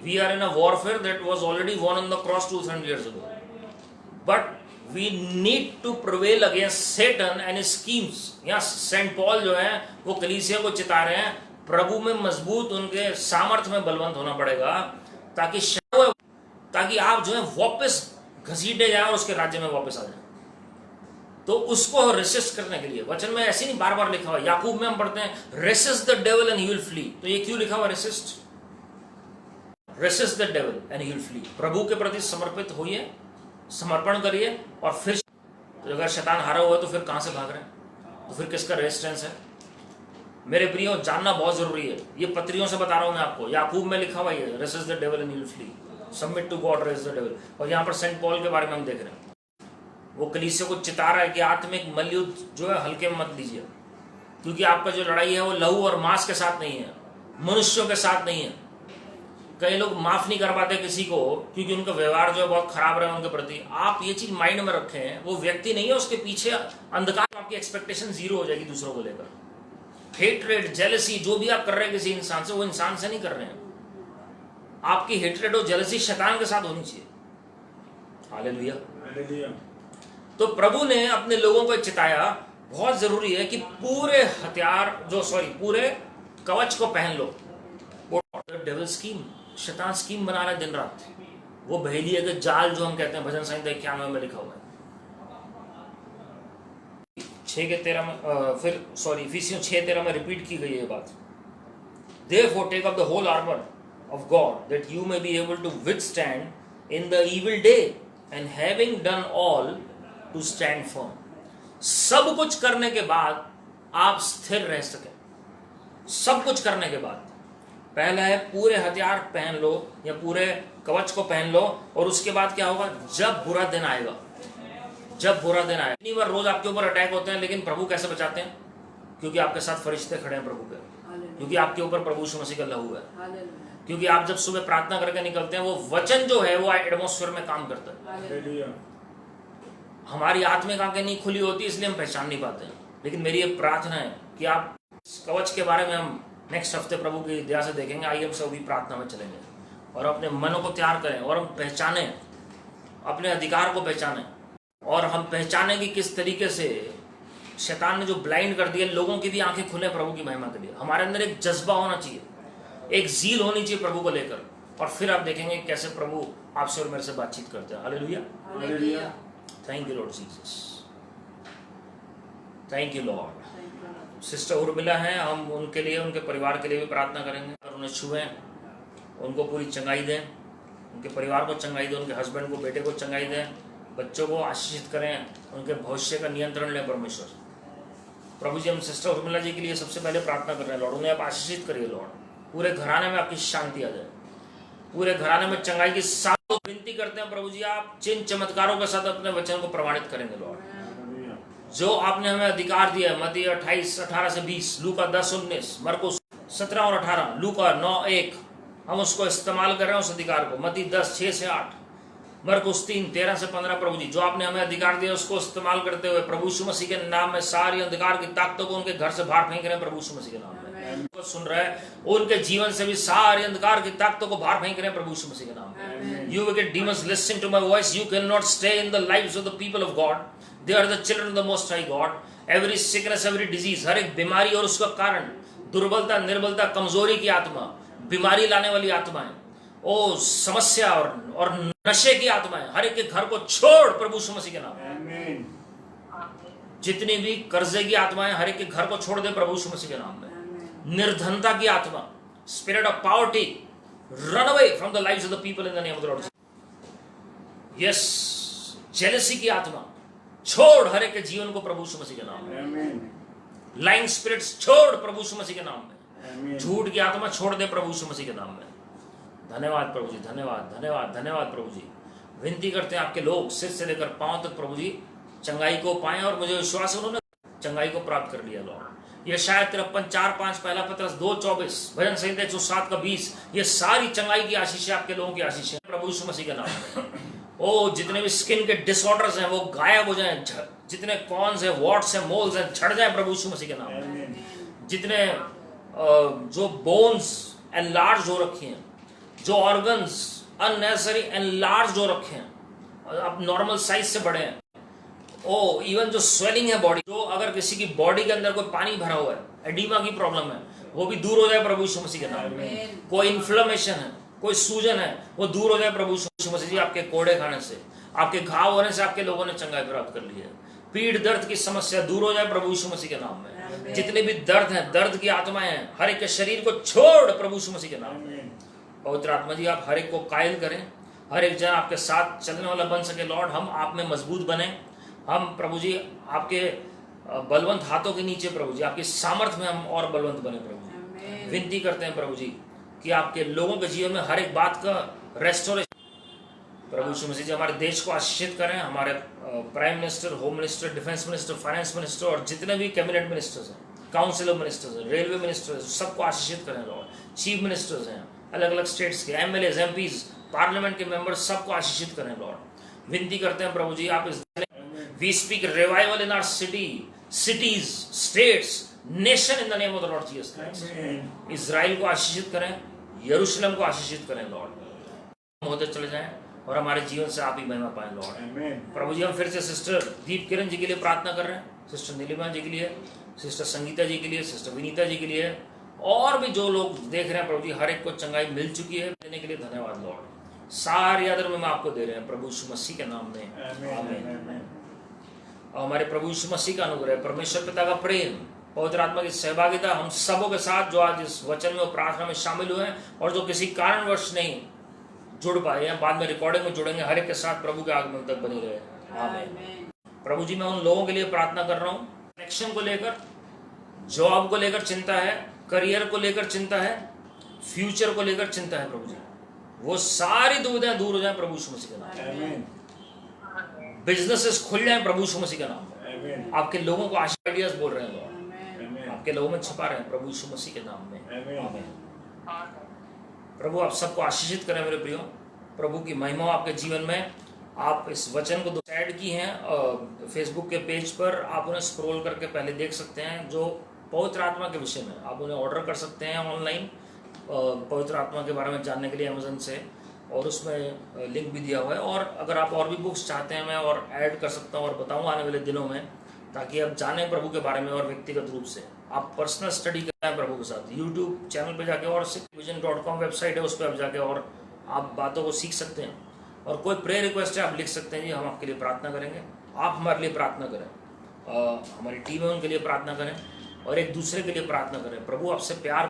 We are in a warfare that was already won on the cross 2000 years ago, but we need to prevail against Satan and schemes. यहाँ सेंट पॉल जो है वो कलीसिया को चिता रहे हैं, प्रभु में मजबूत, उनके सामर्थ्य में बलवंत होना पड़ेगा, ताकि आप जो है वापस घसीटे जाए और उसके राज्य में वापस आ जाए। तो उसको रेसिस्ट करने के लिए वचन में ऐसे नहीं बार बार लिखा हुआ, याकूब में हम पढ़ते हैं resist the devil and he will flee. तो ये क्यों लिखा हुआ resist the devil and he will flee? प्रभु के प्रति समर्पित होइए, समर्पण करिए, और फिर तो अगर शैतान हारा हुआ है तो फिर कहां से भाग रहे हैं? तो फिर किसका रेजिस्टेंस है? मेरे प्रियो, जानना बहुत जरूरी है। ये पत्रियों से बता रहा हूं मैं आपको, याकूब में लिखा हुआ है resist the devil and he will flee, submit to God, resist the devil. और यहाँ पर सेंट पॉल के बारे में हम देख रहे हैं, वो कलीसिया को चिता रहा है कि आत्मिक मल्लयुद्ध जो है हल्के में मत लीजिए, क्योंकि आपका जो लड़ाई है वो लहू और मांस के साथ नहीं है, मनुष्यों के साथ नहीं है। कई लोग माफ नहीं कर पाते किसी को क्योंकि उनका व्यवहार जो है बहुत खराब रहा उनके प्रति। आप ये चीज माइंड में रखें, वो व्यक्ति नहीं है, उसके पीछे अंधकार, आपकी एक्सपेक्टेशन जीरो हो जाएगी दूसरों को लेकर। हेट्रेड, जेलसी, जो भी आप कर रहे हैं किसी इंसान से, वो इंसान से नहीं कर रहे हैं। आपकी हेट्रेड और जेलसी शैतान के साथ होनी चाहिए। हालेलुया। तो प्रभु ने अपने लोगों को चिताया, बहुत जरूरी है कि पूरे पूरे कवच को पहन लो। डेविल स्कीम, शैतान स्कीम बना रहा है दिन रात। वो बहेलिया के जाल जो हम कहते हैं, भजन संहिता 91 में लिखा हुआ है 6:13 में, इफिसियों 6:13 में रिपीट की गई है बात। Therefore take up the whole armor of God that you may be able to withstand in the evil day, and having done all to stand firm। सब कुछ करने के बाद आप स्थिर रह सके। सब कुछ करने के बाद पहला है पूरे हथियार पहन लो या पूरे कवच को पहन लो, और उसके बाद क्या होगा? जब बुरा दिन आएगा, इतनी बार रोज आपके ऊपर अटैक होते हैं, लेकिन प्रभु कैसे बचाते हैं? क्योंकि आपके साथ फरिश्ते खड़े हैं प्रभु के, क्योंकि आपके ऊपर प्रभु यीशु मसीह का लहू है, क्योंकि आप जब सुबह प्रार्थना करके निकलते हैं, वो वचन जो है वो एटमॉस्फेयर में काम करता है। हमारी आत्मिक आंखें नहीं खुली होती, इसलिए हम पहचान नहीं पाते हैं। लेकिन मेरी ये प्रार्थना है कि आप कवच के बारे में हम नेक्स्ट हफ्ते प्रभु की दया से देखेंगे। आइए हम सभी प्रार्थना में चलेंगे और अपने मनों को तैयार करें, और हम पहचाने, अपने अधिकार को पहचाने, और हम पहचाने कि किस तरीके से शैतान ने जो ब्लाइंड कर दिया, लोगों की भी आंखें खुले प्रभु की महिमा के लिए। हमारे अंदर एक जज्बा होना चाहिए, एक जील होनी चाहिए प्रभु को लेकर, और फिर आप देखेंगे कैसे प्रभु आपसे और मेरे से बातचीत करते हैं। Hallelujah. Thank you Lord Jesus, thank you Lord. Sister Urmila हैं, हम उनके लिए, उनके परिवार के लिए भी प्रार्थना करेंगे, और उन्हें छुएं, उनको पूरी चंगाई दें, उनके परिवार को चंगाई दें, उनके हस्बैंड को, बेटे को चंगाई दें, बच्चों को आशीषित करें, उनके भविष्य का नियंत्रण लें परमेश्वर। प्रभु जी, हम सिस्टर उर्मिला जी के लिए सबसे पहले प्रार्थना कर रहे हैं लॉर्ड, उन्हें आप आशीषित करिए लॉर्ड। पूरे घराने में आपकी शांति आ जाए, पूरे घराने में चंगाई की साथ विनती करते हैं प्रभु जी, आप चिन्ह चमत्कारों के साथ अपने वचन को प्रमाणित करेंगे लॉर्ड। जो आपने हमें अधिकार दिया है, मत्ती 28:18-20, लूका 10:19, मरकुस 17 और 18, लूका 9:1, हम उसको इस्तेमाल कर रहे हैं उस अधिकार को। मत्ती 10:6-8, मरकुस 3:13-15। प्रभु जी, जो आपने हमें अधिकार दिया उसको इस्तेमाल करते हुए प्रभु यीशु मसीह के नाम में सारी अंधकार की ताकतों को उनके घर से बाहर फेंक रहे हैं प्रभु यीशु मसीह के नाम में। सुन रहे हैं, उनके जीवन से भी सारी अंधकार की ताकतों को बाहर फेंक रहे हैं प्रभु यीशु मसीह के नाम में। You wicked demons, listen to my voice. You cannot stay in the lives of the people of God. They are the children of the Most High God. Every sickness, every disease, हर एक बीमारी और उसका कारण, दुर्बलता, निर्बलता, कमजोरी की आत्मा, बीमारी लाने वाली आत्मा है, ओ समस्या और नशे की आत्मा है, हर एक के घर को छोड़ प्रभु यीशु मसीह के नाम में। जितनी भी कर्जे की आत्मा है, हर एक के घर को छोड़ दे प्रभु यीशु मसीह के नाम में। निर्धनता की आत्मा, spirit of poverty, run away from the lives of the people in the name of the Lord. Yes, jealousy की आत्मा छोड़ हर एक के जीवन को प्रभु यीशु मसीह के नाम में। लाइंग स्पिरिट्स छोड़ प्रभु यीशु मसीह के नाम में। झूठ की आत्मा छोड़ दे प्रभु यीशु मसीह के नाम में। धन्यवाद प्रभु जी, धन्यवाद धन्यवाद धन्यवाद प्रभु जी। विनती करते हैं आपके लोग सिर से लेकर पांव तक प्रभु जी चंगाई को पाएं, और मुझे विश्वास है उन्होंने चंगाई को प्राप्त कर लिया लॉर्ड। ये शायद 53:4-5, पहला पत्रस 2:24, भजन संहिता 107:20, ये सारी चंगाई की आशीष आपके लोगों की आशीष है प्रभु यीशु मसीह के नाम में। ओ जितने भी स्किन के डिसऑर्डर्स हैं वो गायब हो जाएं, जितने कॉन्स हैं, वॉट्स हैं, मोल्स हैं, झड़ जाएं प्रभु यीशु मसीह के नाम में। जितने जो बोन्स एनलार्ज हो रखी हैं, जो ऑर्गन्स अननेसेसरी एनलार्ज हो रखे हैं, अब नॉर्मल साइज से बड़े हैं, ओ इवन जो स्वेलिंग है बॉडी, जो अगर किसी की बॉडी के अंदर कोई पानी भरा हुआ है, एडीमा की प्रॉब्लम है, वो भी दूर हो जाए प्रभु यीशु मसीह के नाम में। कोई इन्फ्लेमेशन है, कोई सूजन है, वो दूर हो जाए प्रभु यीशु मसीह जी। आपके कोड़े खाने से, आपके घाव होने से आपके लोगों ने चंगाई प्राप्त कर ली है। पीठ दर्द की समस्या दूर हो जाए प्रभु यीशु मसीह के नाम में। जितने भी दर्द हैं, दर्द की आत्माएं हैं, हर एक के शरीर को छोड़ प्रभु यीशु मसीह के नाम में। पवित्र आत्मा जी आप हर एक को कायल करें, हर एक जन आपके साथ चलने वाला बन सके लॉर्ड। हम आप में मजबूत बने, हम प्रभु जी आपके बलवंत हाथों के नीचे प्रभु जी आपकी सामर्थ्य में हम और बलवंत बने प्रभु जी। विनती करते हैं प्रभु जी कि आपके लोगों के जीवन में हर एक बात का रेस्टोरेशन प्रभु यीशु मसीह जी हमारे देश को आशीषित करें। हमारे prime minister, home minister, defence minister, finance minister और जितने भी कैबिनेट मिनिस्टर्स हैं, काउंसिल ऑफ मिनिस्टर्स हैं, रेलवे मिनिस्टर्स, सबको आशीषित करें लॉर्ड। चीफ मिनिस्टर्स हैं अलग अलग स्टेट्स के, एमएलएज, एमपीज, पार्लियामेंट के मेंबर्स, सबको आशीषित करें लॉर्ड। विनती करते हैं प्रभु जी आप इस we speak revival in our cities, states, nation in the name of the Lord Jesus Christ. Israel को आशीषित करें, यरूशलेम को आशीषित करें लॉर्ड। होते चले जाएं और हमारे जीवन से आप ही महिमा पाएं लॉर्ड। प्रभु जी हम फिर से सिस्टर दीप किरण जी के लिए प्रार्थना कर रहे हैं, सिस्टर नीलिमा जी के लिए, सिस्टर संगीता जी के लिए, सिस्टर विनीता जी के लिए, और भी जो लोग देख रहे हैं प्रभु जी, हर एक को चंगाई मिल चुकी है। देने के लिए धन्यवाद लॉर्ड। सारी आदर में आपको दे रहे हैं प्रभु यीशु मसीह के नाम में, आमीन। और हमारे प्रभु यीशु मसीह का अनुग्रह, परमेश्वर पिता का प्रेम, पवित्र आत्मा की सहभागिता हम सबों के साथ जो आज इस वचन में और प्रार्थना में शामिल हुए हैं और जो किसी कारणवश नहीं जुड़ पाए हैं, बाद में रिकॉर्डिंग में जुड़ेंगे, हर एक के साथ प्रभु के आगमन तक बनी रहे, आमीन। प्रभु जी मैं उन लोगों के लिए प्रार्थना कर रहा हूँ, कनेक्शन को लेकर, जॉब को लेकर चिंता है, करियर को लेकर चिंता है, फ्यूचर को लेकर चिंता है प्रभु जी, वो सारी दुविधाएं दूर हो जाए प्रभु यीशु मसीह के नाम में। बिजनेसेस खुल जाए प्रभु यीशु मसीह के नाम में। आपके लोगों को आइडियाज बोल रहे हैं लॉर्ड, आपके लोगों में छिपा रहे हैं प्रभु यीशु मसीह के नाम में, आमीन। प्रभु आप सबको आशीषित करें मेरे प्रियो। प्रभु की महिमा आपके जीवन में। आप इस वचन को ऐड की हैं फेसबुक के पेज पर, आप उन्हें स्क्रॉल करके पहले देख सकते हैं, जो पवित्र आत्मा के विषय में आप उन्हें ऑर्डर कर सकते हैं ऑनलाइन, पवित्र आत्मा के बारे में जानने के लिए अमेजन से, और उसमें लिंक भी दिया हुआ है। और अगर आप और भी बुक्स चाहते हैं मैं और ऐड कर सकता हूँ और बताऊँगा आने वाले दिनों में, ताकि आप जानें प्रभु के बारे में और व्यक्तिगत रूप से आप पर्सनल स्टडी करें प्रभु के साथ। यूट्यूब चैनल पे जाके और sickvision.com वेबसाइट है, उस पर आप जाके और आप बातों को सीख सकते हैं। और कोई प्रेयर रिक्वेस्ट है आप लिख सकते हैं जी, हम आपके लिए प्रार्थना करेंगे। आप हमारे लिए प्रार्थना करें, हमारी टीम है उनके लिए प्रार्थना करें और एक दूसरे के लिए प्रार्थना करें। प्रभु आपसे प्यार